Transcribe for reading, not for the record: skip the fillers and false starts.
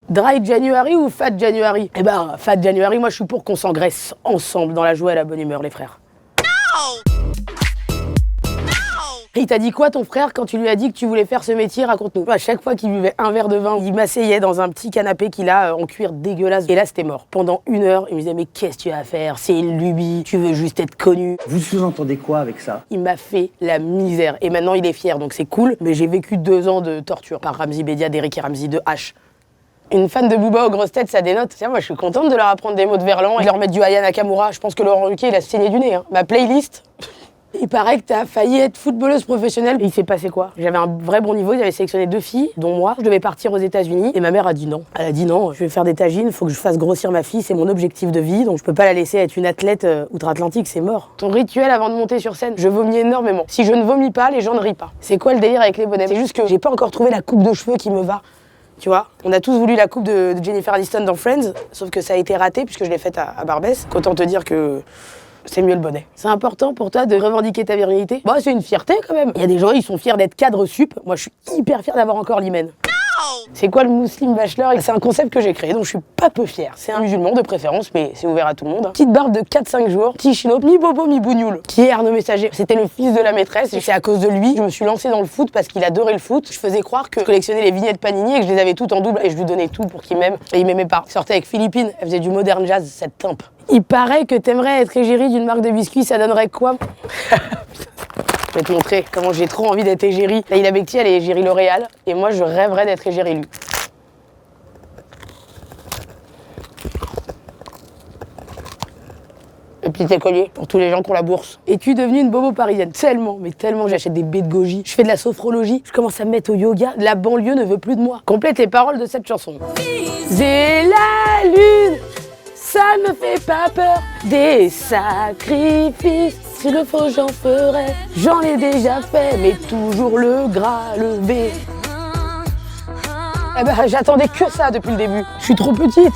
Dry January ou Fat January? Eh ben, Fat January, moi je suis pour qu'on s'engraisse ensemble dans la joie et la bonne humeur, les frères. Il t'a dit quoi ton frère quand tu lui as dit que tu voulais faire ce métier? Raconte-nous. À chaque fois qu'il buvait un verre de vin, il m'asseyait dans un petit canapé qu'il a en cuir dégueulasse. Et là c'était mort. Pendant 1 heure, il me disait mais qu'est-ce que tu as à faire? C'est une lubie, tu veux juste être connu. Vous sous-entendez quoi avec ça? Il m'a fait la misère. Et maintenant il est fier, donc c'est cool. Mais j'ai vécu 2 ans de torture par Ramzy Bedia, d'Eric et Ramzy, de H. Une fan de Booba aux grosses têtes, ça dénote. Tiens, moi je suis contente de leur apprendre des mots de Verlan et de leur mettre du Aya Nakamura. Je pense que Laurent Ruquier il a saigné du nez. Hein. Ma playlist... Il paraît que t'as failli être footballeuse professionnelle. Et il s'est passé quoi? J'avais un vrai bon niveau, ils avaient sélectionné 2 filles, dont moi. Je devais partir aux États-Unis et ma mère a dit non. Elle a dit non, je vais faire des tagines, faut que je fasse grossir ma fille, c'est mon objectif de vie, donc je peux pas la laisser être une athlète outre-Atlantique, c'est mort. Ton rituel avant de monter sur scène, je vomis énormément. Si je ne vomis pas, les gens ne rient pas. C'est quoi le délire avec les bonnets? C'est juste que j'ai pas encore trouvé la coupe de cheveux qui me va. Tu vois, on a tous voulu la coupe de Jennifer Aniston dans Friends, sauf que ça a été raté puisque je l'ai faite à Barbès. Qu'autant te dire que c'est mieux le bonnet. C'est important pour toi de revendiquer ta virilité? Bah, c'est une fierté quand même. Il y a des gens, ils sont fiers d'être cadre sup. Moi, je suis hyper fier d'avoir encore l'hymen. C'est quoi le Muslim Bachelor? C'est un concept que j'ai créé, donc je suis pas peu fier. C'est un musulman de préférence, mais c'est ouvert à tout le monde. Petite barbe de 4-5 jours, petit chino, mi bobo, mi bougnoul, qui est Arnaud Messager. C'était le fils de la maîtresse, et c'est à cause de lui que je me suis lancée dans le foot parce qu'il adorait le foot. Je faisais croire que je collectionnais les vignettes Panini et que je les avais toutes en double, et je lui donnais tout pour qu'il m'aime, et il m'aimait pas. Il sortait avec Philippine, elle faisait du modern jazz, cette timpe. Il paraît que t'aimerais être égérie d'une marque de biscuits, ça donnerait quoi? Je vais te montrer comment j'ai trop envie d'être égérie. Laïla Bekti, elle est égérie L'Oréal, et moi je rêverais d'être égérie lui. Le petit écolier pour tous les gens qui ont la bourse. Es-tu devenue une bobo parisienne? Tellement, mais tellement, j'achète des baies de goji. Je fais de la sophrologie, je commence à me mettre au yoga. La banlieue ne veut plus de moi. Complète les paroles de cette chanson. J'ai la lune, ça ne me fait pas peur. Des sacrifices, s'il le faut j'en ferai. J'en ai déjà fait, mais toujours le gras levé. Eh ben, j'attendais que ça depuis le début. Je suis trop petite.